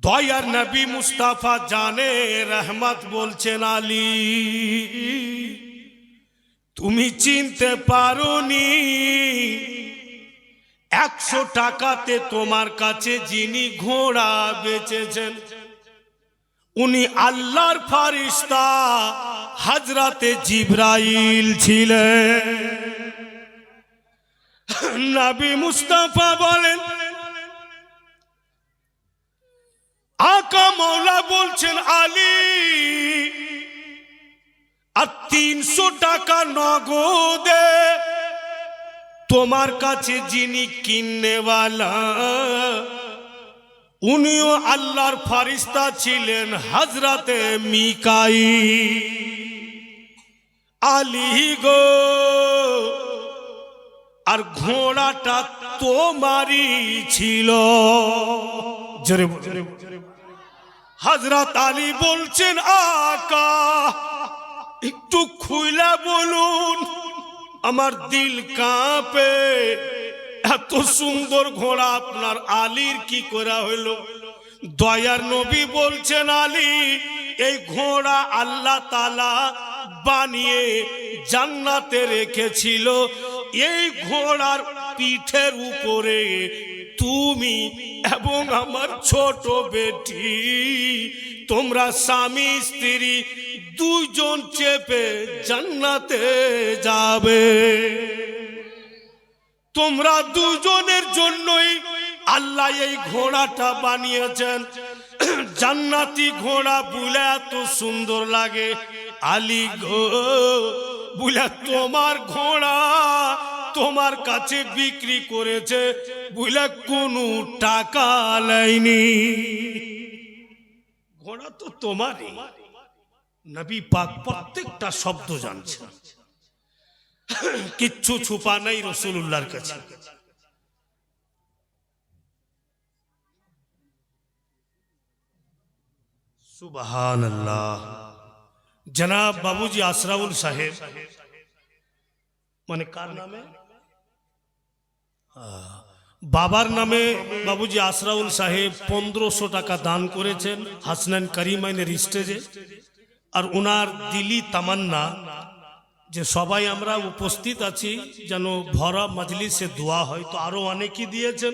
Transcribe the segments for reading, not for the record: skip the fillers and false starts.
দয়ার নবী মুস্তাফা জানে রহমত বলছেন আলী, তুমি চিনতে পারোনি 100 টাকাতে তোমার কাছে যিনি ঘোড়া বেচেছেন উনি আল্লাহর ফেরেশতা হযরতে জিবরাইল ছিলেন। নবী মুস্তাফা বলেন, আকা মৌলা বলছেন আলী, আর 300 টাকা নগদে তোমার কাছে যিনি কিননেওয়ালা উনিও আল্লাহর ফেরেশতা ছিলেন হযরতে মিকাইল। আলী গো, আর ঘোড়াটা তোমারই ছিল। জোরে জোরে হযরত আলী বলছেন, আকা একটু খুইলা বলুন, আমার দিল কাঁপে, এত সুন্দর ঘোড়া আপনার আলীর কি করা হইলো? দয়ার নবী বলছেন, আলী এই ঘোড়া আল্লাহ তাআলা বানিয়ে জান্নাতে রেখেছিল, এই ঘোড়ার পিঠের উপরে তুমি এবং আমার ছোট বেটি তোমরা স্বামী স্ত্রী দুইজন চেপে জান্নাতে যাবে। তোমরা দুজনের জন্যই আল্লাহ এই ঘোড়াটা বানিয়েছেন। জান্নাতি ঘোড়া বুলে এত সুন্দর লাগে। আলী গো, বুলে তোমার ঘোড়া তোমার কাছে বিক্রি করেছে, বুলে কোনো টাকা লাইনি। ঘোড়া তো তোমারই। নবী পাক প্রত্যেকটা শব্দ জানছেন, কিচ্ছু ছুপা নাই রাসূলুল্লাহর কাছে। সুবহানাল্লাহ। জনাব বাবুজি আসরাউল সাহেব, মানে কার নামে? বাবার নামে বাবুজি আসরাউল সাহেব 1500 টাকা দান করেছেন হাসনাইন কারিমাইনের স্টেজে। আর ওনার দিলি তামান্না যে সবাই আমরা উপস্থিত আছি যেন ভরা মজলিসে দোয়া হয়, তো আরো অনেকেই দিয়েছেন,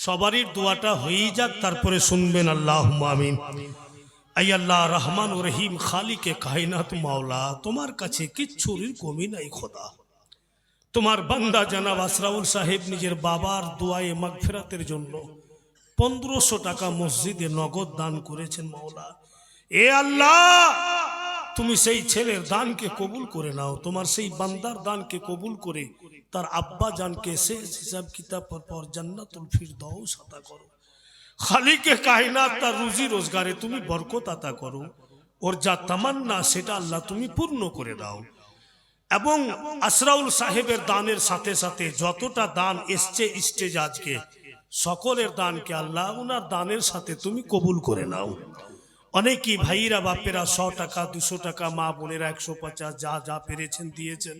সবারই দোয়াটা হয়েই যাক, তারপরে শুনবেন আল্লাহুম্মা আমিন। আই আল্লাহ রহমান ও রহিম খালিকে কায়নাত মাওলা, তোমার কাছে কিচ্ছুর কমি নাই খোদা। তোমার বান্দা জনাব আসরাউল সাহেব নিজের বাবার দোয়ায়ে মাগফিরাতের জন্য 1500 টাকা মসজিদে নগদ দান করেছেন মাওলা। এ আল্লাহ, তুমি সেই ছেলের দানকে কবুল করে নাও, তোমার সেই বান্দার দানকে কবুল করে তার আব্বা জানকে শেষ হিসাব কিতাব পর জান্নাতুল ফিরদাউস আতা করো। খালিকে কায়নাত তার রুজি রোজগারে তুমি বরকত আতা করো, ওর যা তামান্না সেটা আল্লাহ তুমি পূর্ণ করে দাও। এবং আসরাউল সাহেবের দানের সাথে সাথে যতটা দান এসছে স্টেজ আজকে, সকলের দানকে আল্লাহ উনার দানের সাথে তুমি কবুল করে নাও। অনেকেই ভাইরা বাপেরা 100 টাকা 200 টাকা, মা বোনেরা 150, যা যা পেরেছেন দিয়েছেন,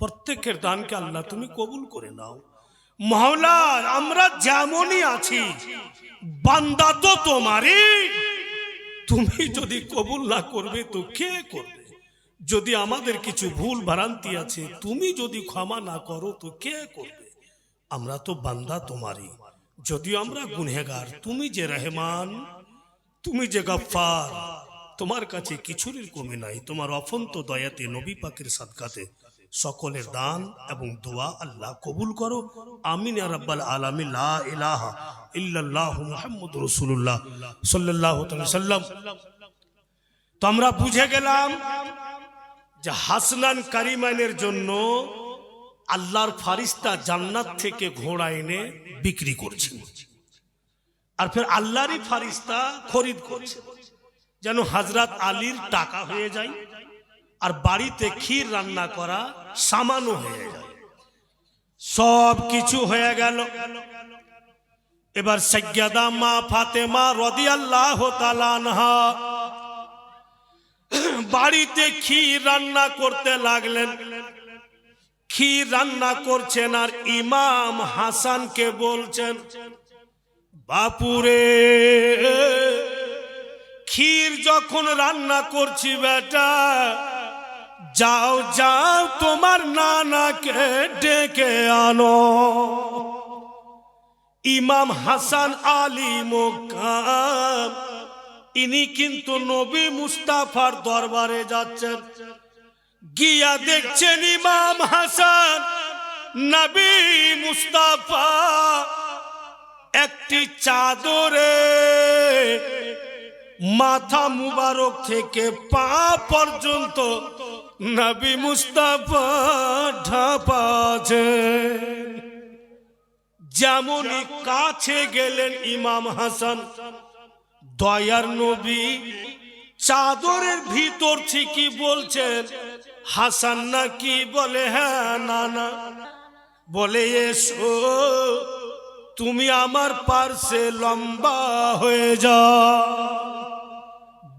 প্রত্যেকের দানকে আল্লাহ তুমি কবুল করে নাও। মাওলা, আমরা যেমনই আছি বান্দা তো তোমারই, তুমি যদি কবুল না করবে তো কে করবে? যদি আমাদের কিছু ভুল ভ্রান্তি আছে তুমি যদি ক্ষমা না করো তো কে করবে? আমরা তো বান্দা তোমারই, যদিও আমরা গুনহেগার, তুমি যে রহমান, তুমি যে গফফার, তোমার কাছে কিছুর কমি নাই। তোমার অফন্ত দয়াতে নবী পাকের সাদকাতে সকলের দান এবং দোয়া আল্লাহ কবুল করো। আমিন ইয়া রাব্বাল আলামিন। লা ইলাহা ইল্লাল্লাহু মুহাম্মাদুর রাসূলুল্লাহ সাল্লাল্লাহু আলাইহি ওয়াসাল্লাম। তো আমরা বুঝে গেলাম যে হাসনান কারিমাইনের জন্য আল্লাহর ফেরেশতা জান্নাত থেকে ঘোড়া এনে বিক্রি করছেন, আর ফের আল্লাহরই ফেরেশতা খরিদ করছে যেন হযরত আলীর টাকা হয়ে যায় আর বাড়িতে ক্ষীর রান্না করা সামানও হয়ে যায়। সব কিছু হয়ে গেল। এবার সাইয়্যিদা মা ফাতেমা রাদিয়াল্লাহু তাআলা আনহা বাড়িতে ক্ষীর রান্না করতে লাগলেন। ক্ষীর রান্না করছেন আর ইমাম হাসানকে বলছেন, বাপুরে ক্ষীর যখন রান্না করছি বেটা, যাও যাও তোমার নানাকে ডেকে আনো। ইমাম হাসান আলী মোকাম ইনি কিন্তু নবী মুস্তাফার দরবারে যাচ্ছেন। গিয়া দেখছেন ইমাম হাসান নবী মুস্তাফা একটি চাদরে মাথা মুবারক থেকে পা পর্যন্ত নবী মুস্তাফা ঢাপা আছে। যেমনই কাছে গেলেন ইমাম হাসান, দয়ার নবী চাদরের ভিতর থেকে বলছেন, হাসান নাকি? বলে হ্যাঁ। না না, বলে এসো তুমি আমার পার্শ্বে লম্বা হয়ে যাও।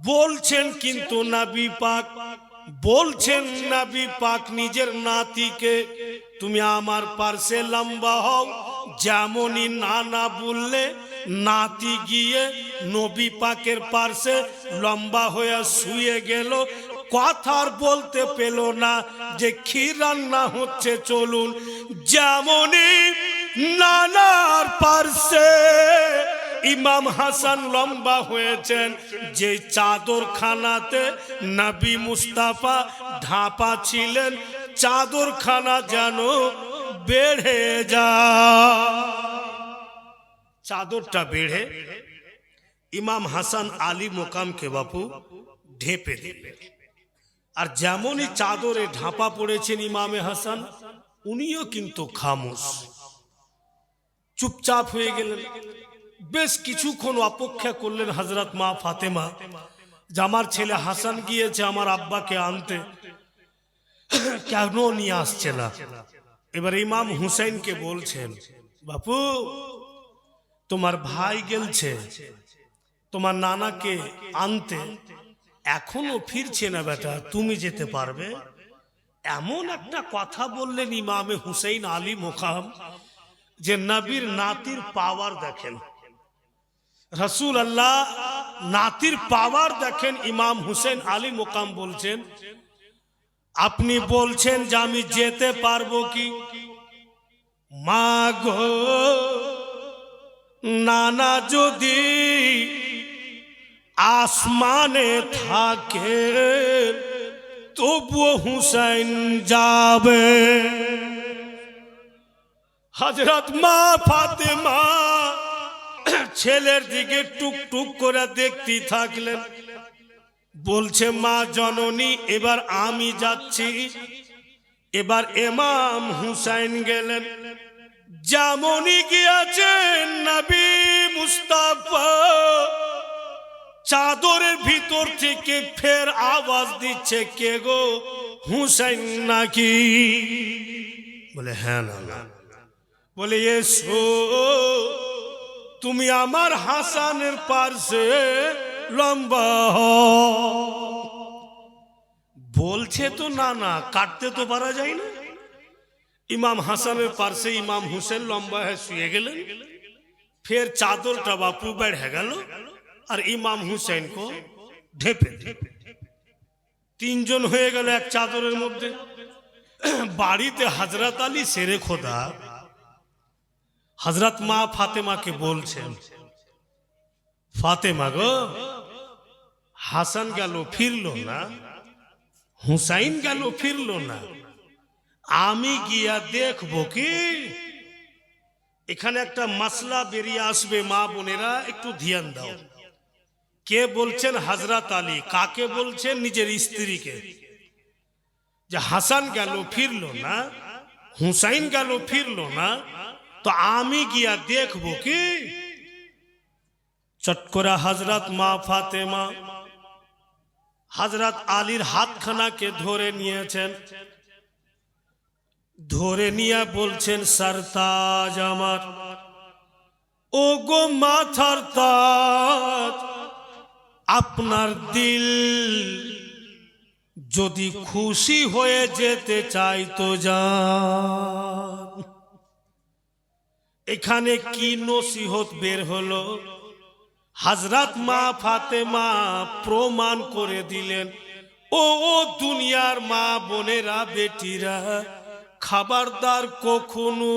বলছেন কিন্তু নবী পাক, বলছেন নবী পাক নিজের নাতিকে, তুমি আমার পার্শ্বে লম্বা হও। যেমনই নানা বললে, নাতি গিয়ে নবী পাকের পার্শ্বে লম্বা হয়ে শুয়ে গেল। কথার বলতে পেল না যে ক্ষীর রান্না হচ্ছে, চলুন। যেমনই নানার পার্শ্বে ইমাম হাসান লম্বা হয়েছেন, যে চাদর খানাতে নবী মুস্তাফা ঢাপা ছিলেন, চাদর খানা যেন বেড়ে যায়। চাদরটা বেড়ে ইমাম হাসান আলী মোকামকে বাপু ঢেপে দিবে। আর যেমনই চাদরে ঢাপা পড়েছেন ইমামে হাসান, উনিও কিন্তু খামোশ, চুপচাপ হয়ে গেলেন। বেশ কিছুক্ষণ অপেক্ষা করলেন হযরত মা ফাতেমা, যে আমার ছেলে হাসান গিয়েছে আমার আব্বাকে আনতে, কেন নিয়ে আসছে না? এবার ইমাম হুসাইনকে বলছেন, বাপু তোমার ভাই গেলছে তোমার নানাকে আনতে, এখনো ফিরছে না বেটা, তুমি যেতে পারবে? এমন একটা কথা বললেন ইমামে হুসাইন আলী মোকাম, যে নবীর নাতির পাওয়ার দেখেন, রাসূল আল্লাহ নাতির পাওয়ার দেখেন। ইমাম হুসেন আলী মোকাম বলছেন, আপনি বলছেন যে আমি যেতে পারবো কি? মা গো, নানা যদি আসমানে থাকে তবুও হুসাইন যাবে। হযরত মা ফাতেমা ছেলের দিকে টুক টুক করে দেখতে থাকলেন। বলছে, মা জননী এবার আমি যাচ্ছি। এবার ইমাম হুসাইন গেলেন। যেমনই গিয়েছেন নবী মুস্তাফা চাদরের ভিতর থেকে ফের আওয়াজ দিচ্ছে, কে গো, হুসাইন নাকি? বলে হ্যাঁ। না। বলে এসো তুমি আমার হাসানের পার্শ্বে লম্বা হও। বলছে তো না না, কাটতে তো পারা যায় না। ইমাম হাসানের পার্শ্বে ইমাম হুসেন লম্বা হয়ে শুয়ে গেলেন। ফের চাদরটা বাপু বেড়ে গেল আর ইমাম হুসেন কো ঢেপে তিনজন হয়ে গেল এক চাদরের মধ্যে। বাড়িতে হযরত আলী শেরে খোদা হযরত মা ফাতেমাকে বলছেন, ফাতেমা গো, হাসান গেল ফিরলো না, হুসাইন গেল ফিরলো না, আমি গিয়া দেখবো কি? এখানে একটা মাসলা বেরিয়ে আসবে, মা বোনেরা একটু ধ্যান দাও। কে বলছেন? হযরত আলী। কাকে বলছেন? নিজের স্ত্রীকে। যে হাসান গেল ফিরলো না, হুসাইন গেল ফিরলো না, তো আমি গিয়া দেখবো কি? চট করে হযরত মা ফাতেমা হযরত আলীর হাতখানাকে ধরে নিয়েছেন। ধরে নিয়ে বলছেন, সরতাজ আমার, ও গো মাথার তাজ, আপনার দিল যদি খুশি হয়ে যেতে চাই তো যান। এখানে কি নসিহত বের হলো? হযরত মা ফাতেমা প্রমাণ করে দিলেন, ও দুনিয়ার মা বোনেরা, বেটিরা, খবরদার কখনো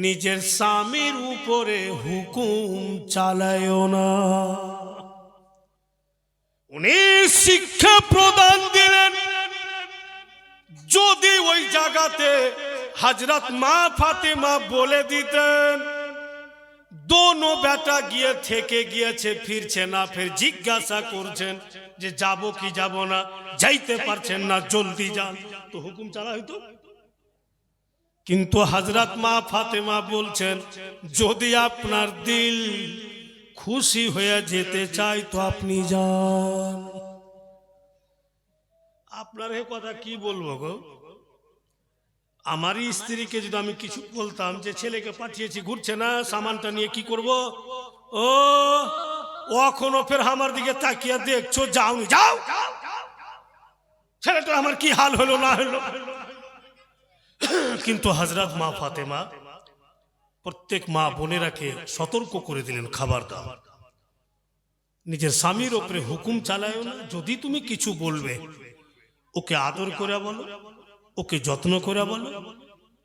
নিজের স্বামীর উপরে হুকুম চালায়ও না। উনি শিক্ষা প্রদান দিলেন। যদি ওই জায়গাতে হযরত মা ফাতেমা বলে দিতেন, দোনো বেটা গিয়ে থেকে গিয়েছে, ফিরছে না, ফের জিজ্ঞাসা করছেন যে যাব কি যাব না, যাইতে পারছেন না, জলদি যান, তো হুকুম চালা হইতো। কিন্তু হযরত মা ফাতেমা বলছেন, যদি আপনার দিল খুশি হয়ে যেতে চায় তো আপনি যান। আপনার এ কথা কি বলবো গো? আমারই স্ত্রীকে যদি আমি কিছু বলতাম যে ছেলেকে পাঠিয়েছি, ঘুরছে না, সামানটা নিয়ে কি করব, ও এখনো ফের আমার দিকে তাকিয়ে দেখছো, যাওনি, যাও, ছেলেটা আমার কি হাল হলো না হলো। কিন্তু হযরত মা ফাতেমা প্রত্যেক মা বোনেরাকে সতর্ক করে দিলেন, খবরদার নিজের স্বামীর উপরে হুকুম চালায়ও না। যদি তুমি কিছু বলবে, ওকে আদর করে বলো, ওকে যত্ন করে বলো।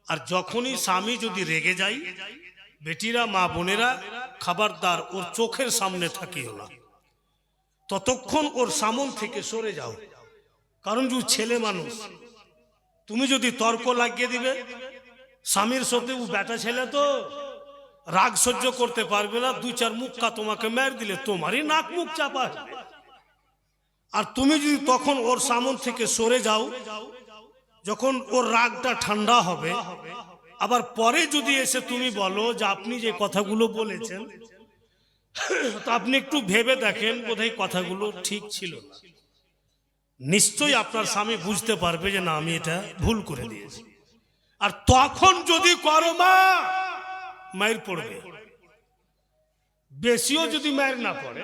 আর যখনই স্বামী যদি রেগে যায়, বেটিরা, মা বোনেরা, খবরদার ওর চোখের সামনে থাকিও না, ততক্ষণ ওর সামন থেকে সরে যাও। কারণ যে ছেলে মানুষ, তুমি যদি তর্ক লাগিয়ে দিবে স্বামীর সাথে, ও বেটা ছেলে তো রাগ সহ্য করতে পারবে না, দুই চার মুক্কা তোমাকে মের দিলে তোমারই নাক মুখ চাপা। আর তুমি যদি তখন ওর সামন থেকে সরে যাও, যখন ওর রাগটা ঠান্ডা হবে, আবার পরে যদি এসে তুমি বলো যে আপনি যে কথাগুলো বলেছেন, তো আপনি একটু ভেবে দেখেন, বোধহয় কথাগুলো ঠিক ছিল না, নিশ্চয়ই আপনার স্বামী বুঝতে পারবে যে না, আমি এটা ভুল করে দিয়েছি। আর তখন যদি করো, মা মায়ের পড়বে, বেশিও যদি মায়ের না পড়ে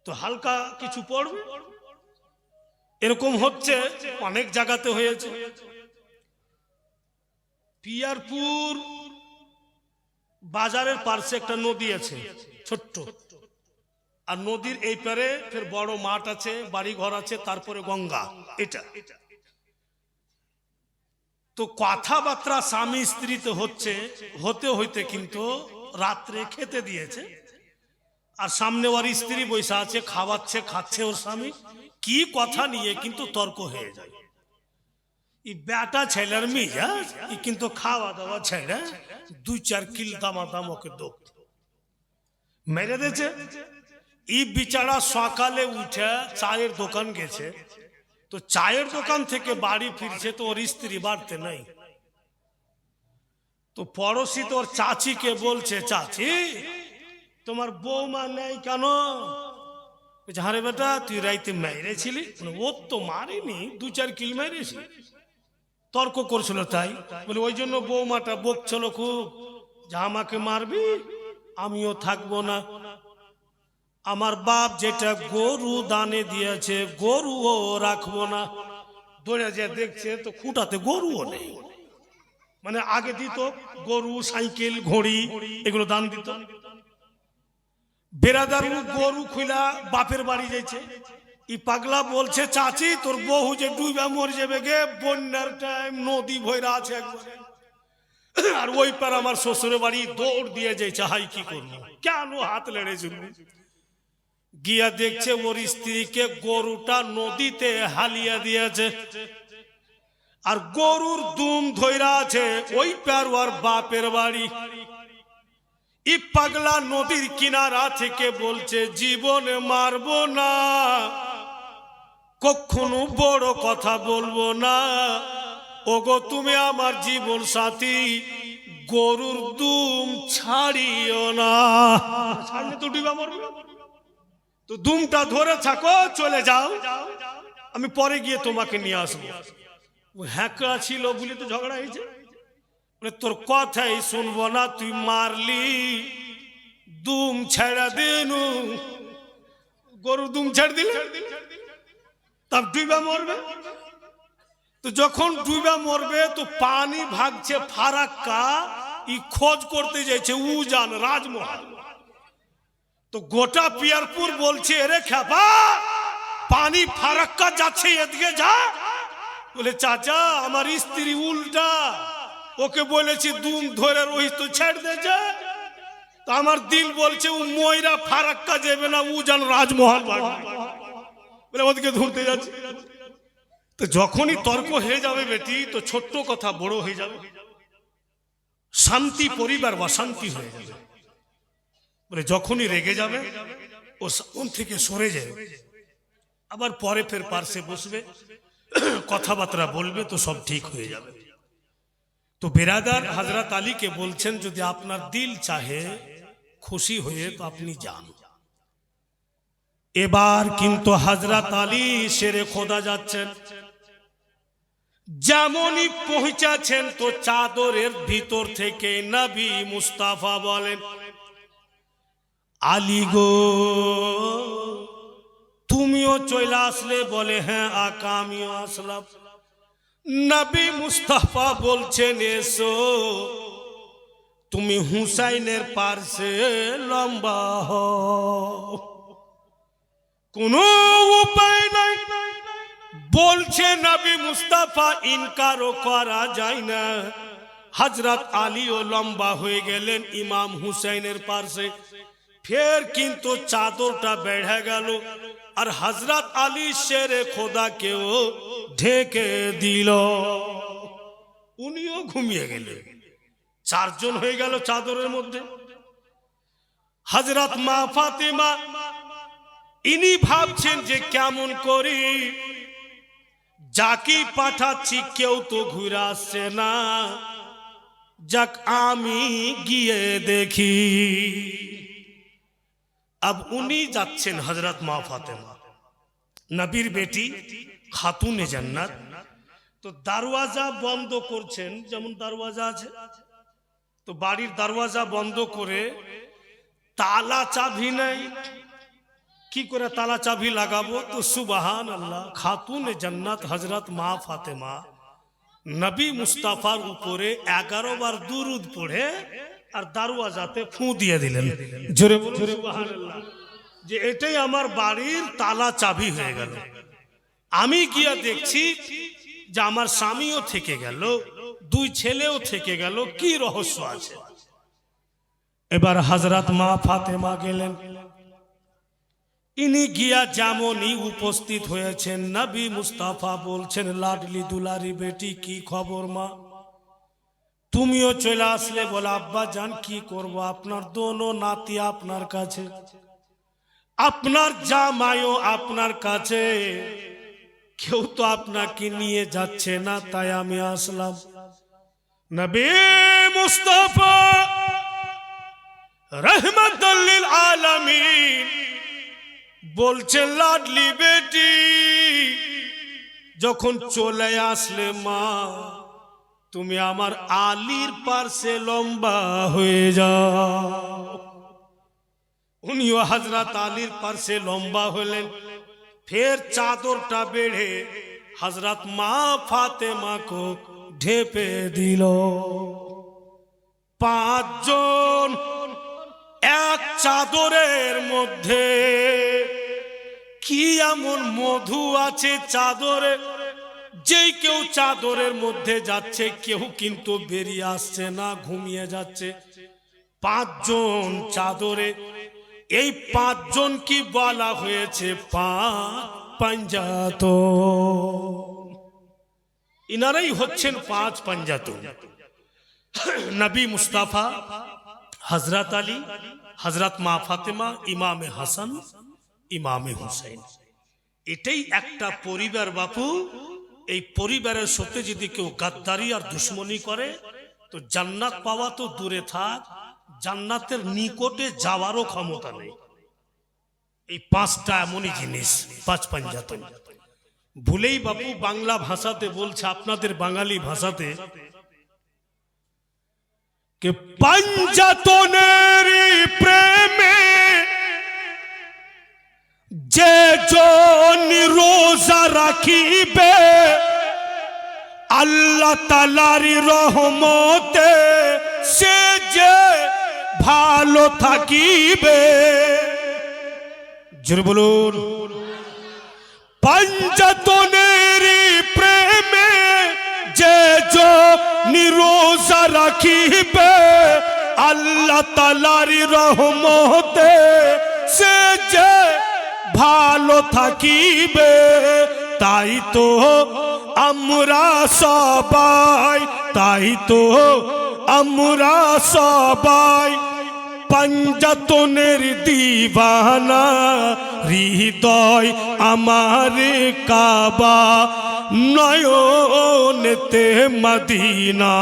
তো হালকা কিছু পড়বে। এরকম হচ্ছে, অনেক জায়গাতে হয়েছে। পিয়ারপুর বাজারের পাশে একটা নদী আছে ছোট্ট, আর নদীর এই পারে ফের বড় মাঠ আছে, বাড়ি ঘর আছে, তারপরে গঙ্গা। এটা তো কথাবার্তা স্বামী স্ত্রীতে হচ্ছে, হতে হইতে কিন্তু রাত্রে খেতে দিয়েছে, আর সামনে ওর স্ত্রী বসে আছে, খাওয়াচ্ছে, খাচ্ছে ওর স্বামী, কি কথা নিয়ে কিন্তু তর্ক হয়ে যায়। এই বেটা ছেলের মিজাজ, কিন্তু খাওয়া দাওয়া ছেলে দুই চার কিল দামাদাম ওকে দোক মেরে দিয়েছে। এই বিচারা সকালে উঠে চায়ের দোকান গেছে, তো চায়ের দোকান থেকে বাড়ি ফিরছে, তো ওর স্ত্রী বাড়তে নাই। তো পড়োশি তোর চাচিকে বলছে, চাচি তোমার বৌমা নেই কেন? আরে বেটা, তুই রাইতে মেরেছিলি? ও তো মারিনি, দু চার কিল মেরেছি। তর্ক করছিল তাই বলে, ওই জন্য বৌমাটা বকছিল খুব, যে আমাকে মারবি, আমিও থাকবো না। আমার বাপ যেটা গরু দানে দিয়েছে, গরুও রাখবো না। দৌড়ে যে দেখছে তো খুঁটাতে গরুও নেই। মানে আগে দিত গরু, সাইকেল, ঘড়ি, এগুলো দান দিত। বেরাদার গরু খুলা বাপের বাড়ি যাইছে। ই পাগলা বলছে, চাচি তোর বহু যে ডুবে মরে যাবে গে, বন্যার টাইম, নদী ভৈরা আছে একবারে। আর ওই পার আমার শ্বশুরের বাড়ি, দৌড় দিয়ে যাইছে, হাই কি করবো, কেন হাত লেড়েছিল। গিয়া দেখছে ওর স্ত্রীকে গরুটা নদীতে হালিয়া দিয়েছে, আর গরুর দুম ধইরা আছে ওই পার ওর বাপের বাড়ি। ই পাগলা নদীর কিনারা থেকে বলছে, জীবনে মারবো না, কখনো বড় কথা বলবো না, ওগো তুমি আমার জীবন সাথী, গরুর দুম ছাড়িও না। ছাড়লে তো ডিবা মরবে, তো দুমটা ধরে থাকো, চলে যাও, আমি পরে গিয়ে তোমাকে নিয়ে আসবো। হ্যাকড়া ছিল বলে তো ঝগড়া হয়েছে। তোর কথাই শুনবো না, তুই মারলি, দুম ছেড়ে দিনু, গরু দুম ছেড়ে দিলে তার ডুবা মরবে। তো যখন ডুবা মরবে তো পানি ভাগছে ফারাক্কা, ই খোঁজ করতে যাচ্ছে উজান রাজমহল। তো গোটা পিয়ারপুর বলছে এরে খ্যাপা পানি ফারাক্কা যাচ্ছে এদিকে যা। বলে চাচা আমার স্ত্রী উল্টা, ওকে বলেছি দুম ধরে রহিস তো ছেড়ে দে যা। তো আমার দিল বলছে ও ময়রা ফারাক্কা যাবে না, উজান রাজমহল বলে ওদিকে ধরতে যাচ্ছে। তো যখনই তর্ক হয়ে যাবে বেটি, তো ছোট্ট কথা বড় হয়ে যাবে, শান্তি পরিবার বা শান্তি হয়ে যাবে। বলে যখনই রেগে যাবে ও সামন থেকে সরে যাবে, আবার পরে ফের পার্শ্বে বসবে, কথাবার্তা বলবে, তো সব ঠিক হয়ে যাবে। তো বেরাদার হযরত আলীকে বলছেন যদি আপনার দিল চাহে খুশি হয়ে তো আপনি যান। এবার কিন্তু হযরত আলী শেরে খোদা যাচ্ছেন, যেমনই পৌঁছাচ্ছেন তো চাদরের ভিতর থেকে নবী মুস্তাফা বলেন আলী গো তুমিও চলে আসলে? বলে হ্যাঁ আকা আমিও আসলাম। নবী মুস্তাফা বলছেন এসো, তুমি হুসাইনের পার্শ্বে লম্বা হও। কোনো উপায় নাই বলছে নবী মুস্তাফা, ইনকারও করা যায় না। হযরত আলীও লম্বা হয়ে গেলেন ইমাম হুসাইনের পার্শ্বে। ফের কিন্তু চাদরটা বেড়ে গেল আর হযরত আলী শেরে খোদাকেও ঢেকে দিল। উনিও ঘুমিয়ে গেলেন, চারজন হয়ে গেল চাদরের মধ্যে। হযরত মা ফাতেমা ইনি ভাবছেন যে কেমন করি, যাকে পাঠাচ্ছি কেউ তো ঘুরে আসছে না, যাক আমি গিয়ে দেখি। अब उन्हीं যাচ্ছেন হযরত মা ফাতেমা, নবীর বেটি, খাতুনে জান্নাত। তো দরওয়াজা বন্ধ করছেন, যেমন দরওয়াজা আছে তো বাড়ির দরওয়াজা বন্ধ করে তালা চাবি নাই, কি করে তালা চাবি লাগাবো? তো সুবহানাল্লাহ, খাতুনে জান্নাত হযরত মা ফাতেমা নবী মুস্তাফার উপরে 11 বার দুরুদ পড়ে আর দরওয়াজাতে ফু দিয়ে দিলেন। জোরে বলুন সুবহানাল্লাহ, যে এটাই আমার বাড়ির তালা চাবি হয়ে গেল। আমি গিয়া দেখছি যে আমার স্বামীও থেকে গেল, দুই ছেলেও থেকে গেল, কি রহস্য আছে? এবার হযরত মা ফাতেমা গেলেন, ইনি গিয়া যেমনই উপস্থিত হয়েছেন নবী মুস্তাফা বলছেন লাডলি দুলারি বেটি কি খবর মা, তুমিও চলে আসলে? বলে আব্বা জান কি করব, আপনার দোনো নাতি আপনার কাছে, আপনার জামাইও আপনার কাছে, কেউ তো আপনাকে নিয়ে যাচ্ছে না, তাই আমি আসলাম। নবী মুস্তাফা রহমাতুল লিল আলামিন বলছেন লাডলি বেটি যখন চলে আসলে মা, তুমি আমার আলীর পার্শ্বে লম্বা হয়ে যাও। উনিও হযরত আলীর পার্শ্বে লম্বা হলেন। ফের চাদরটা বেড়ে হযরত মা ফাতেমা কো ঢেপে দিল। 5 জন এক চাদরের মধ্যে, কি এমন মধু আছে চাদরে, যেই কেউ চাদরের মধ্যে যাচ্ছে কেউ কিন্তু বেরিয়ে আসছে না, ঘুমিয়ে যাচ্ছে। 5 জন চাদরে, এই 5 জন কি বলা হয়েছে? 5 পাঞ্জাতন। ইনারাই হচ্ছেন 5 পাঞ্জাতন। নবী মুস্তাফা, হযরত আলী, হযরত মা ফাতেমা, ইমামে হাসান, ইমামে হুসাইন। এটাই একটা পরিবার বাপু। এই পরিবারের সাথে যদি কেউ গাদ্দারি আর দুশ্মনী করে তো জান্নাত পাওয়া তো দূরে থাক, জান্নাতের নিকটে যাওয়ারও ক্ষমতা নেই। এই 5টা এমনই জিনিস, 5 পাঞ্জাতন। ভুলেই বাপু বাংলা ভাষাতে বলছে, আপনাদের বাঙালি ভাষাতে, কে পাঞ্জাতনের প্রেমে যে জন রোজা রাখিবে, আল্লাহ তাআলার রহমতে সে ভালো থাকিবে। জোরে বলুন। পাঞ্জাতনের প্রেমে যে রোজা রাখিবে, আল্লাহ তাআলার রহমতে সে যে ভালো থাকিবে। তাই তো আমরা সবাই, তাই তো আমরা সবাই পাঞ্জাতনের দিওয়ানা। হৃদয় আমার কাবা, নয়নেতে মদিনা।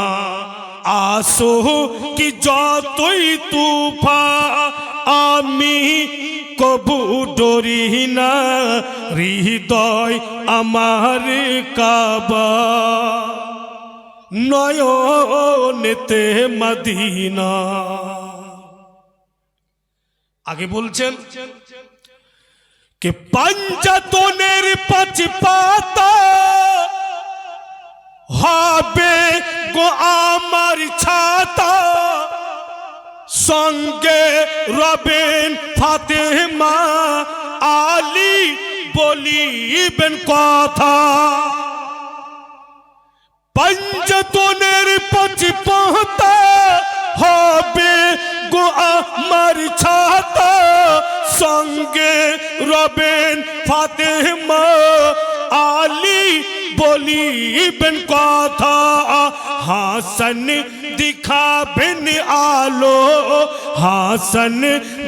আসো কি যতই তুফান আমি কবু ডরি না, হৃদয় আমার কাবা, নয়নেতে মদিনা। আগে বলছেন কে পাঞ্জাতনের পাঁচ পাতা হবে গো আমার ছাতা। সঙ্গে রবেন ফাতেমা, আলী বলিবেন কথা। পাঞ্জাতনের পাঁচ পাতা হবে গো আমার ছাতা। সঙ্গে রবেন ফাতেমা, আলী বলিবেন কথা। হাসান দিখাবেন আলো, হাসান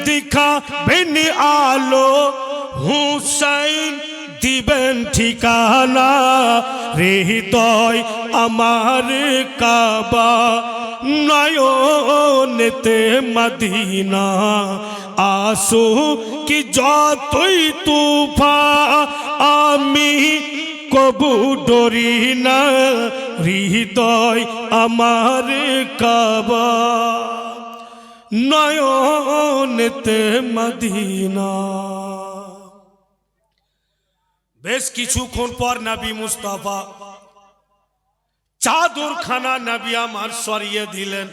দিখাবেন আলো। হুসাইন দিবেন ঠিকানা, হৃদয় আমার কাবা, নয়নেতে মদিনা। আসো কি যতই তুফান আমি কবু ডরি না, হৃদয় আমার কাবা, নয়নেতে মদিনা। বেশ কিছুক্ষণ পর নবী মুস্তাফা চাদরখানা নবী আমার সরিয়ে দিলেন।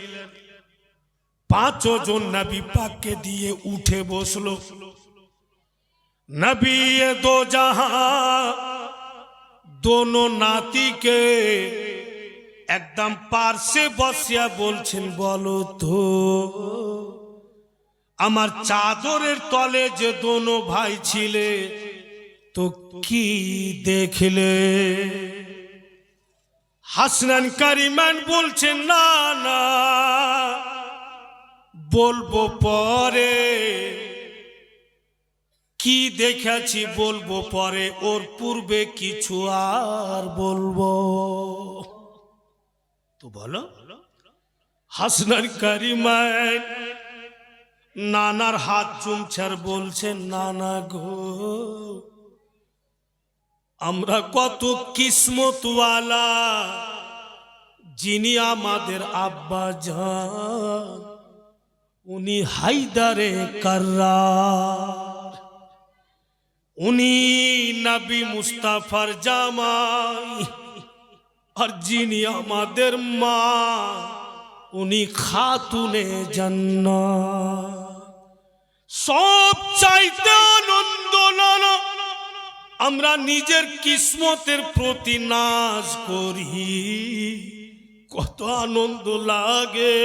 পাঁচজন নবী পাককে দিয়ে উঠে বসলো। নবী দো জাহাं दोनों नाती के एकदम पार्श्वे बसिया बोलছেন বলো তো আমার চাদরের তলে যে দোনো ভাই ছিলে তো কি দেখলে? হাসনান কারিমান বলছেন না না বলবো পরে, কি দেখেছি বলবো পরে, ওর পূর্বে কিছু আর বলবো তো বলো। হাসনান কারিমান নানার হাত চুমছার বলছেন নানা গো আমরা কত কিসমতওয়ালা, যিনি আমাদের আব্বা জান উনি হায়দারে কার্রার, উনি নবী মুস্তাফার জামাই, আর যিনি আমাদের মা উনি খাতুনে জান্নাত। সব চাইতে আনন্দ নানা আমরা নিজের কিসমতের প্রতি নাজ করি, কত আনন্দ লাগে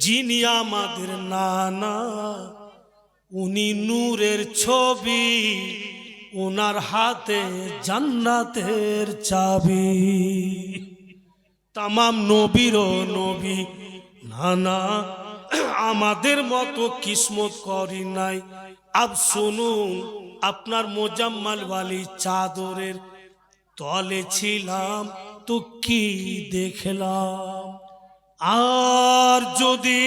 যিনি আমাদের নানা উনি নূরের ছবি, ওনার হাতে জান্নাতের চাবি। তামাম নবীরও নবী নানা আমাদের মতো কিসমত করি নাই। আব শুনুন আপনার মোজাম্মাল ওয়ালি চাদরের তলে ছিলাম তো কি দেখলাম, আর যদি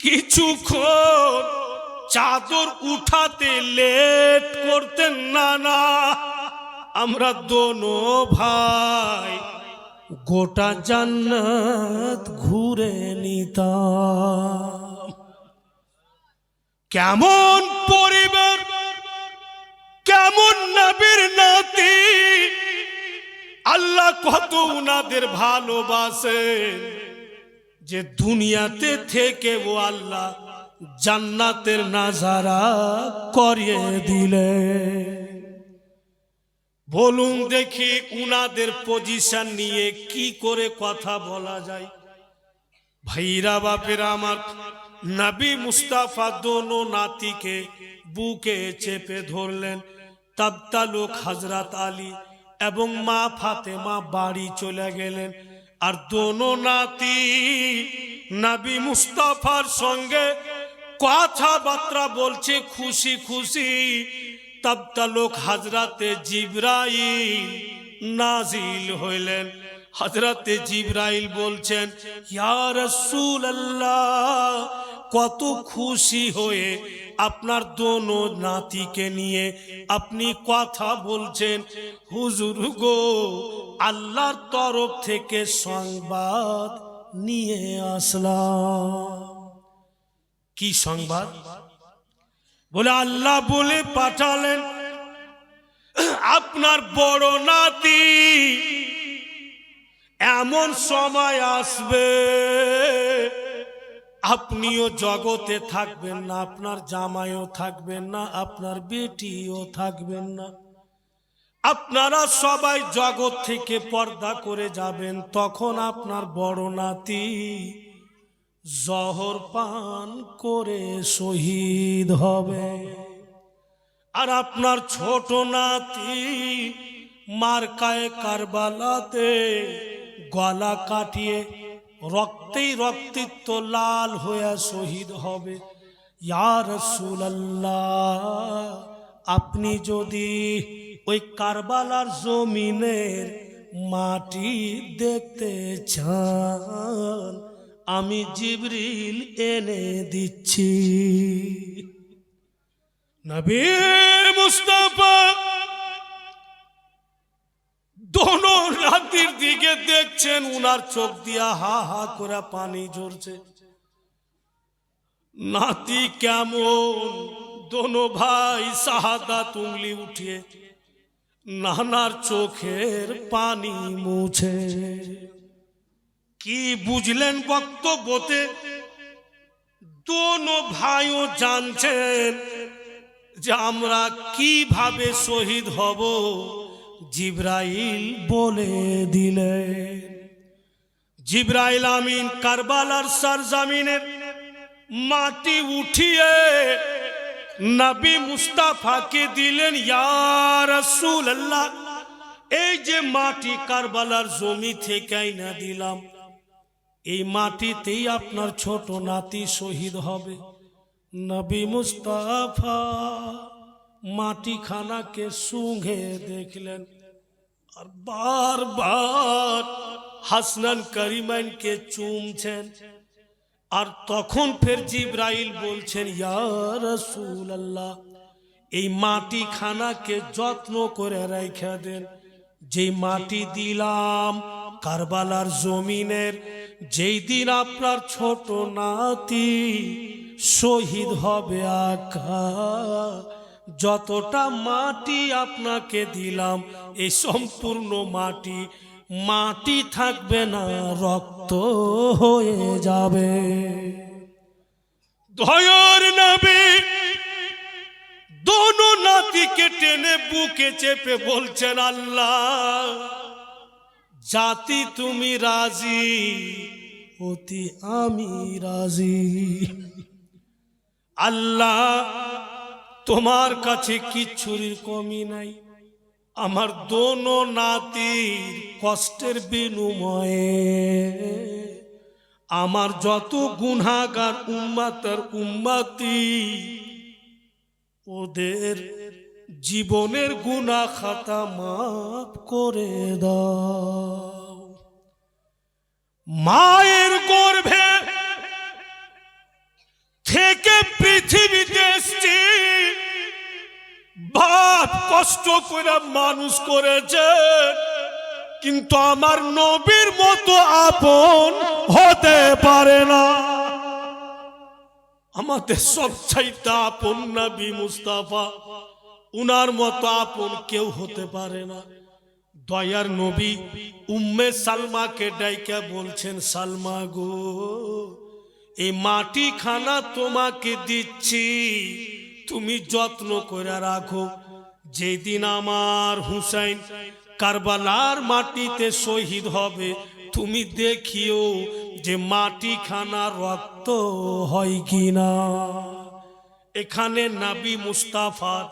কিছুক্ষণ চাদর উঠাতে লেট করতেন না না আমরা দোনো ভাই গোটা জান্নাত ঘুরে নিতাম। কেমন পরিবার, কেমন নবীর নাতি, আল্লাহ কত উনাদের ভালোবাসে। যে দুনিয়াতে থেকে ও আল্লাহ জান্নাতের নাজারা করিয়ে দিলে। বলুন দেখি উনাদের পজিশন নিয়ে কি করে কথা বলা যায়? ভাইরা বাপেরা আমার, নবী মুস্তাফা দোনো নাতিকে বুকে চেপে ধরলেন। তাবতালুক হযরত আলী এবং মা ফাতেমা বাড়ি চলে গেলেন। আর দোনো নাতি নবী মুস্তাফার সঙ্গে কথাবার্তা বলছে খুশি খুশি। তাবতালুক হযরতে জিবরাইল নাজিল হইলেন। হযরতে জিবরাইল বলছেন, ইয়া রাসূলুল্লাহ, কত খুশি হয়ে আপনার দোনো নাতিকে নিয়ে আপনি কথা বলছেন। হুজুর গো, আল্লাহর তরফ থেকে সংবাদ নিয়ে আসলাম। কি সংবাদ? বলে আল্লাহ বলে পাঠালেন, আপনার বড় নাতি এমন সময় আসবে আপনিও জগতে থাকবেন না, আপনার জামাইও থাকবেন না, আপনার বেটিও থাকবেন না, আপনারা সবাই জগৎ থেকে পর্দা করে যাবেন। তখন আপনার বড় নাতি জহর পান করে শহীদ হবে। আর আপনার ছোট নাতি মার্কায়ে কারবালাতে গলা কাটিয়ে রক্তেই রক্তিত্ব লাল হয়ে শহীদ হবে। ইয়া রাসূলুল্লাহ, আপনি যদি ওই কারবালার জমিনের মাটি দেখতে চান, আমি জিবরিল এনে দিচ্ছি। নবী মুস্তাফা দোনো নাতির দিকে দেখছেন, উনার চোখ দিয়া হা হা করে পানি ঝরছে। নাতি কেমন? দোনো ভাই শাহাদাত উংলি উঠিয়ে নানার চোখের পানি মুছে। কি বুঝলেন বক্তব্যতে? দোনো ভাইও জানছেন যে আমরা কিভাবে শহীদ হব। জিবরাইল বলে দিলেন। জিবরাইল আমিন কারবালার সরজমিনের মাটি উঠিয়ে নবী মুস্তাফাকে দিলেন। ইয়া রাসূলুল্লাহ, এই যে মাটি কারবালার জমি থেকে আইনা দিলাম, এই মাটিতেই আপনার ছোট নাতি শহীদ হবে। নবী মুস্তাফা মাটিখানাকে সুঙ্ঘে দেখলেন আর বারবার হাসনান কারিমাইনকে চুমছেন। আর তখন ফের জিবরাইল বলছেন, ইয়া রাসূলুল্লাহ, এই মাটিখানাকে যত্ন করে রেখে দেন। যেই মাটি দিলাম কারবালার জমিনের, যেই দিন আপনার ছোট নাতি শহীদ হবে, আকা যতটা মাটি আপনাকে দিলাম, এই সম্পূর্ণ মাটি থাকবে না, রক্ত হয়ে যাবে। দয়ার নবী দোনো নাতিকে টেনে বুকে চেপে বলছেন, আল্লাহ জাতি তুমি রাজি, অতি আমি রাজি। আল্লাহ তোমার কাছে কিচ্ছুর কমি নাই। আমার দোনো নাতির কষ্টের বিনিময়ে আমার যত গুনাহগার উম্মতের উম্মতি, ওদের জীবনের গুনাহ খাতা মাফ করে দাও। মায়ের গর্ভে থেকে পৃথিবীতে এসেছি, বাপ কষ্ট করে মানুষ করেছে, কিন্তু আমার নবীর মতো আপন হতে পারে না। আমাদের সবচাইতে আপন নবী মুস্তাফা, উনার মতো আপন কেউ হতে পারে না। দয়ার নবী উম্মে সালমাকে ডাইকা বলছেন, সালমা গো, এই মাটি খানা তোমাকে দিচ্ছি, তুমি যত্ন করে রাখো। যেদিন আমার হুসাইন কারবালার মাটিতে শহীদ হবে, তুমি দেখিও যে মাটি খানা রক্ত হয় কিনা। এখানে নবী মুস্তাফার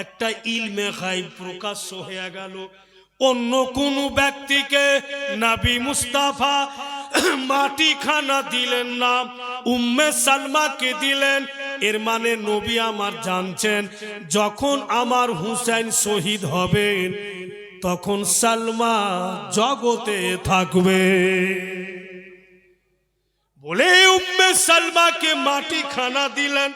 একটা ইলমে গায়ব প্রকাশ্য হয়ে গেল। অন্য কোন ব্যক্তিকে নবী মুস্তাফা মাটি খানা দিলেন না, উম্মে সালমাকে দিলেন। এর মানে নবী আমার জানছেন, যখন আমার হুসাইন শহীদ হবেন তখন সালমা জগতে থাকবে বলে উম্মে সালমাকে মাটি খানা দিলেন।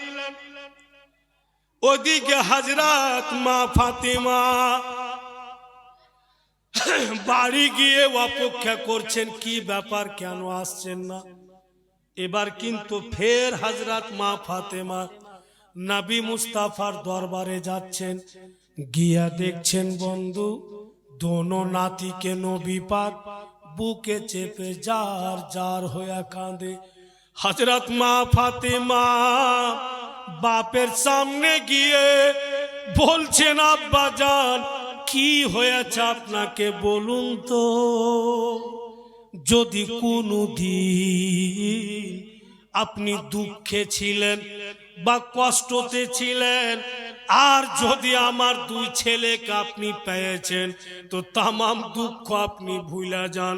ওদিকে হযরত মা ফাতেমা বাড়ি গিয়ে অপেক্ষা করছেন, কি ব্যাপার, কেন আসছেন না। এবার কিন্তু ফের হযরত মা ফাতেমা নবী মুস্তাফার দরবারে যাচ্ছেন। গিয়া দেখছেন বন্ধু, দোনো নাতিকে নবী পাক বুকে চেপে জার জার হয়ে কাঁদে। হযরত মা ফাতেমা বাপের সামনে গিয়ে বলছেন, আব্বা জান, কি হয়েছে আপনাকে বলুন তো। যদি কোনদিন আপনি দুঃখে ছিলেন বা কষ্টতে ছিলেন, আর যদি আমার দুই ছেলেকে আপনি পেয়েছেন, তো তামাম দুঃখ আপনি ভুলে যান।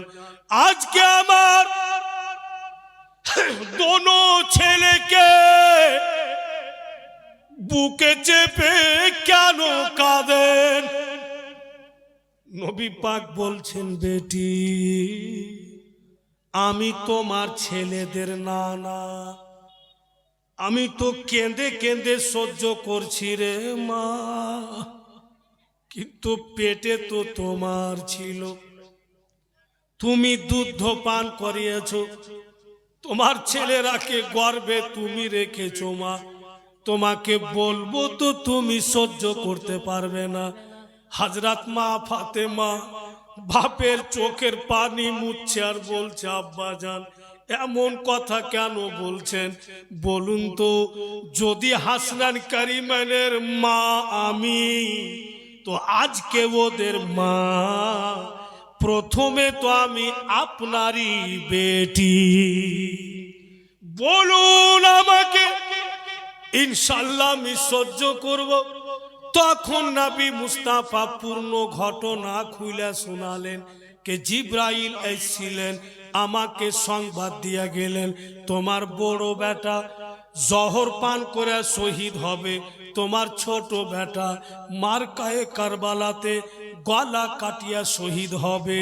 আজকে আমার দোনো ছেলেকে বুকে চেপে কেন কাঁদেন। নবী পাক বলছেন, বেটি, আমি তোমার ছেলেদের নানা, আমি তো কেঁদে কেঁদে সহ্য করছি রে মা, কিন্তু পেটে তো তোমার ছিল, তুমি দুধ পান করিয়েছ, তোমার ছেলেরাকে গর্ভে তুমি রেখেছো মা, তোমাকে বলবো তো তুমি সহ্য করতে পারবে না। হযরত মা ফাতেমা বাপের চোখের পানি মুছছে আর বলছে, আব্বা জান, এমন কথা কেন বলছেন বলুন তো। যদি হাসনান কারিমানের মা আমি, তো আজকে ওদের মা, প্রথমে তো আমি আপনারই বেটি, বলুন আমাকে, ইনশাল্লাহ আমি সহ্য করব। তখন নবী মুস্তাফা পূর্ণ ঘটনা খুলে শোনালেন, কে জিব্রাইল এসেছিলেন, আমাকে সংবাদ দিয়ে গেলেন, তোমার বড় বেটা জহর পান করে শহীদ হবে, তোমার ছোট বেটা মার্কায়ে কারবালাতে গলা কাটিয়া শহীদ হবে।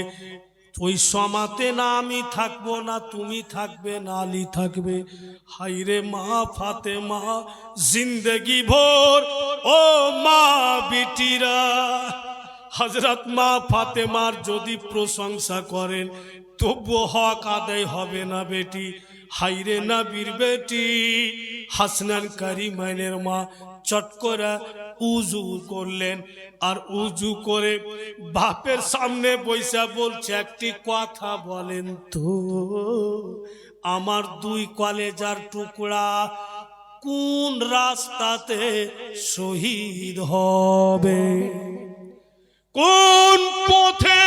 ওই সমাতে না আমি থাকবো, না তুমি থাকবে, না আলী থাকবে। হাইরে মা ফাতেমা, জিন্দগি ভোর ও মা বিটিরা, হযরত মা ফাতেমার যদি প্রশংসা করেন তবু হক আদায় হবে না বেটি। হাইরে নবীর বেটি হাসনান কারিমাইনের মা চট করে উজু করলেন, আর উজু করে বাপের সামনে বইসা বলছে, একটি কথা বলেন তো, আমার দুই কলেজার টুকরা কোন রাস্তাতে শহীদ হবে, কোন পথে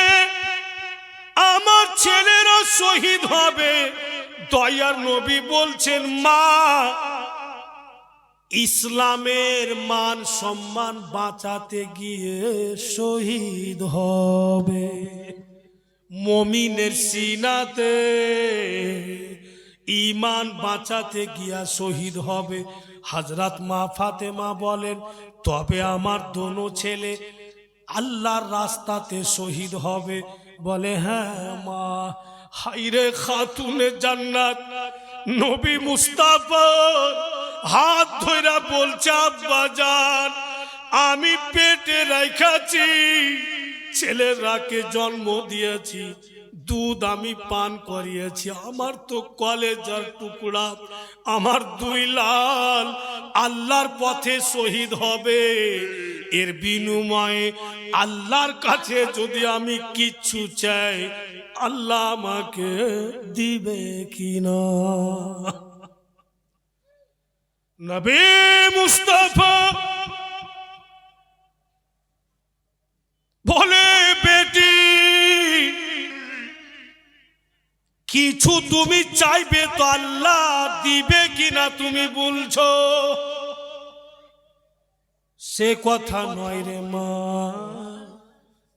আমার ছেলেরা শহীদ হবে। দয়ার নবী বলছেন, মা, ইসলামের মান সম্মান বাঁচাতে গিয়ে শহীদ হবে, মুমিনের সিনাতে ঈমান বাঁচাতে গিয়া শহীদ হবে। হযরত মা ফাতেমা বলেন, তবে আমার দোনো ছেলে আল্লাহর রাস্তাতে শহীদ হবে। বলে, হ্যাঁ মা। হাইরে খাতুনে জান্নাত নবী মুস্তাফা হাত ধইরা বলছে, আব্বা জান, আমি পেটে রাখাছি, ছেলেরাকে জন্ম দিয়েছি, দুধ আমি পান করিয়েছি, আমার তো কলেজার টুকরা, আমার দুই লাল আল্লাহর পথে শহীদ হবে। এর বিনিময়ে আল্লাহর কাছে যদি আমি কিচ্ছু চাই আল্লাহ আমাকে দিবে কিনা? নবী মুস্তাফা বলে, বেটি কিছু তুমি চাইবে তো আল্লাহ দিবে কিনা তুমি বলছো? সে কথা নয় রে মা,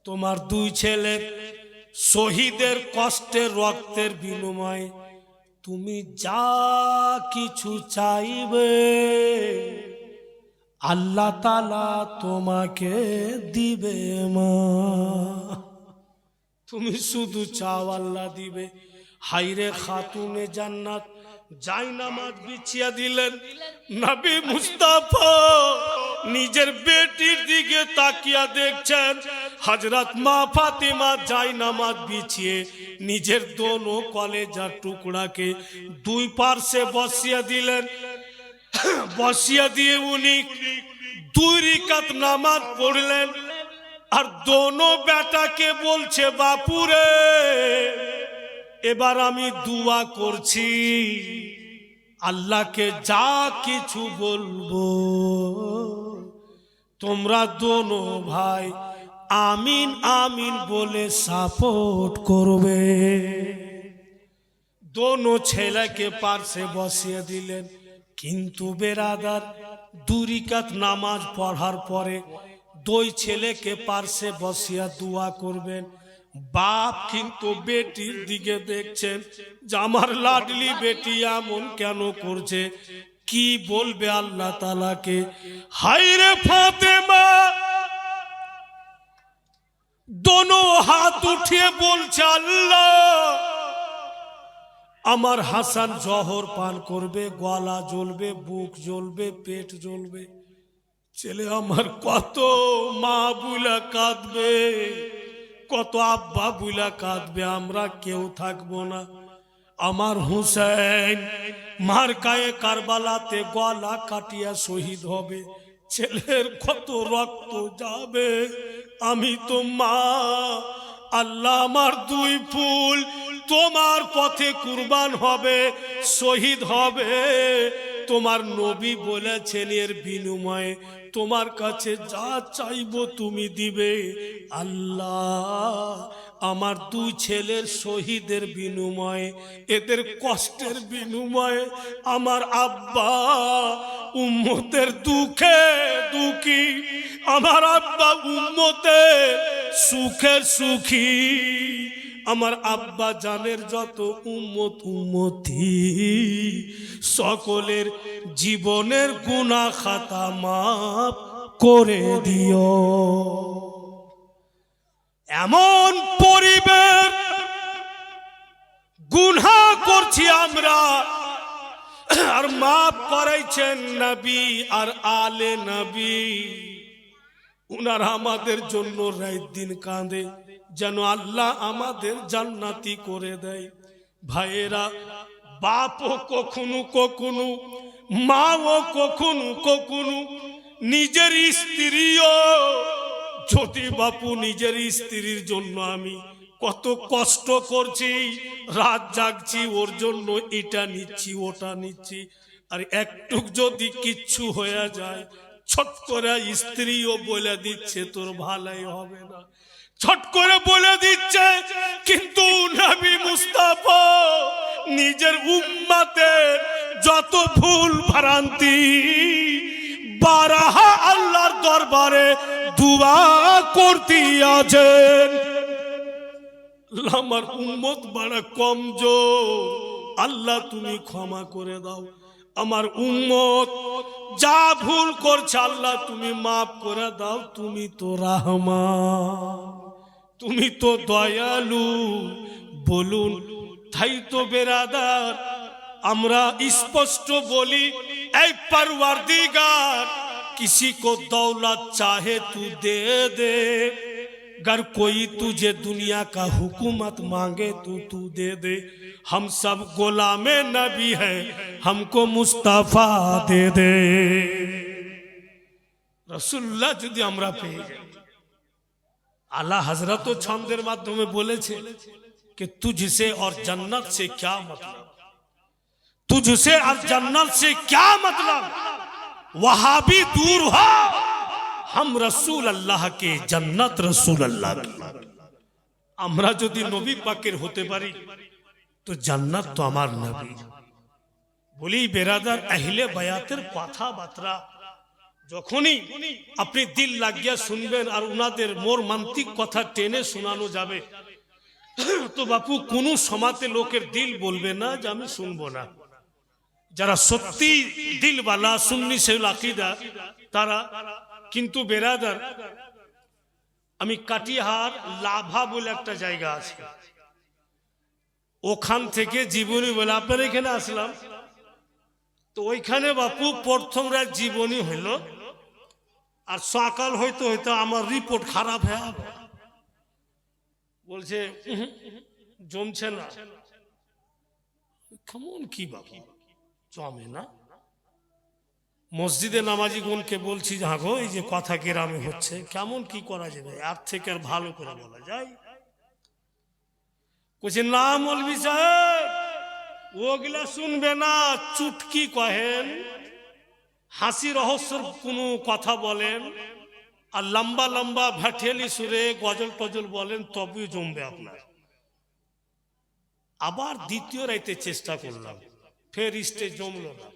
তোমার দুই ছেলে শহীদের কষ্টের রক্তের বিনিময়ে তুমি যা কিছু চাইবে আল্লাহ তাআলা তোমাকে দিবে মা। তুমি শুধু চাও আল্লাহ দিবে। হাইরে খাতুনে জান্নাত জায়নামাজ বিছিয়ে দিলেন। নবী মুস্তাফা নিজের বেটির দিকে তাকিয়া দেখছেন, হযরত মা ফাতেমা জায়নামাজ বিছিয়ে নিজের দোনো কলেজার টুকরাকে দুই পাশে বসিয়ে দিলেন। বসিয়ে দিয়ে উনি দুই রাকাত নামাজ পড়লেন। আর দোনো বেটাকে বলছে, বাপুরে এবার আমি দুয়া করছি, আল্লাহকে যা কিছু বলবো তোমরা দোনো ভাই আমিন আমিন বলে সাপোর্ট করবে। দোনো ছেলেকে পাশে বসিয়ে দিলেন। কিন্তু বেরাদার, দুই রাকাত নামাজ পড়ার পরে দুই ছেলেকে পাশে বসিয়া দোয়া করবেন। বাপ কিন্তু বেটির দিকে দেখছেন যে আমার লাডলি বেটি এমন কেন করছে, কি বলবে আল্লাহ তাআলাকে? হায়রে ফাতেমা দোনো হাত উঠিয়ে বলছে, আল্লাহ আমার হাসান জহর পান করবে, গলা জ্বলবে, বুক জ্বলবে, পেট জ্বলবে। ছেলে আমার কত মা বুলা কাঁদবে, কত আব্বা বুলা কাঁদবে, আমরা কেউ থাকবো না। আমার হুসেন মার্কায়ে কারবালাতে গলা কাটিয়া শহীদ হবে, ছেলের কত রক্ত যাবে। আমি তো মা, আল্লাহ আমার দুই ফুল তোমার পথে কুরবান হবে, শহীদ হবে। তোমার নবী বলেছেন এর বিনিময়ে তোমার কাছে যা চাইবো তুমি দিবে। আল্লাহ আমার দুই ছেলের শহীদের বিনিময়ে, এদের কষ্টের বিনিময়ে আমার আব্বা উম্মতের দুঃখে দুঃখী, আমার আব্বা উম্মতের সুখের সুখী, আমার আব্বা জানের যত উম্মত উম্মতি সকলের জীবনের গুনাহ খাতা মাফ করে দিও। এমন পরিবেশ গুনাহ করছি আমরা, আর মাফ করাইছেন নবী আর আলে নবী। উনারা আমাদের জন্য রাত দিন কাঁদে যেন আল্লাহ আমাদের জান্নাতি করে দেয়। ভাইয়েরা, বাপও কখনো কখনো, মাও কখনো কখনো নিজের স্ত্রীও, যদি বাপু নিজের স্ত্রীর জন্য আমি কত কষ্ট করছি, রাত জাগছি ওর জন্য, এটা নিচ্ছি ওটা নিচ্ছি, আর একটু যদি কিচ্ছু হয়ে যায় ছট করে স্ত্রীও বলে দিচ্ছে তোর ভালাই হবে না, ছট করে বলে দিচ্ছে। কিন্তু নবী মুস্তাফা নিজের উম্মতের যত ভুল ভ্রান্তি বারহা আল্লাহর দরবারে দুয়া করতে আছেন। আমার উম্মত বড় কমজোর, আল্লাহ তুমি ক্ষমা করে দাও। আমার উম্মত যা ভুল করছে আল্লাহ তুমি মাফ করে দাও। তুমি তো রহমান, তুমি তো দয়ালু। বলুন, তাই তো বেরাদার আমরা স্পষ্ট বলি, এই परवरदिगार किसी को दौलत चाहे तू दे दे, अगर कोई तुझे दुनिया का हुकूमत मांगे तो तू दे दे। हम सब गुलामे नबी है, हमको मुस्तफा दे दे। रसूलुल्लाह যদি আমরা পেয়ে যাই, आला हजरत छंदेर माध्यमे बोलेছে कि तुझसे और जन्नत से क्या मतलब, तुझसे और जन्नत से क्या मतलब, वहां भी दूर हो, हम रसूल अल्लाह के, जन्नत रसूल अल्लाह की। আমরা যদি নবী পাকের হতে পারি তো জান্নাত তো আমার নবী। বলি বেরাদার আহলে বায়াতের কথাবার্তা যখনই আপনি দিল লাগিয়া শুনবেন আর উনাদের মর্মান্তিক কথা টেনে শোনানো যাবে তো বাপু কোন সমাতে লোকের দিল বলবে না যে আমি শুনবো না। যারা সত্যি দিলওয়ালা সুন্নি সেল আকীদা তারা। কিন্তু বেরাদার আমি কাটিহার লাভা বলে একটা জায়গা আছে, ওখান থেকে জীবনী বলে আপনার এখানে আসলাম। তো ওইখানে বাপু প্রথম রাত জীবনী হইল, আর সকাল হইতে হইতে আমার রিপোর্ট খারাপ হয়ে বলছে জমছে না। কেমন কি বাপু জমে না? মসজিদে নামাজি গুনকে বলছি যে হ্যাঁ গো এই যে কথা গ্রামে হচ্ছে, কেমন কি করা যাবে, আর থেকে আর ভালো করে বলা যায়? বলছে না মৌলভী সাহেব ওগুলা শুনবে না, চুটকি কহেন, হাসি রহস্যর কোনো কথা বলেন, আর লম্বা লম্বা ভাটেলি সুরে গজল টজল বলেন, তবেই জমবে আপনার। আবার দ্বিতীয় রাইতে চেষ্টা করলাম, ফের স্টেজ জমলো না।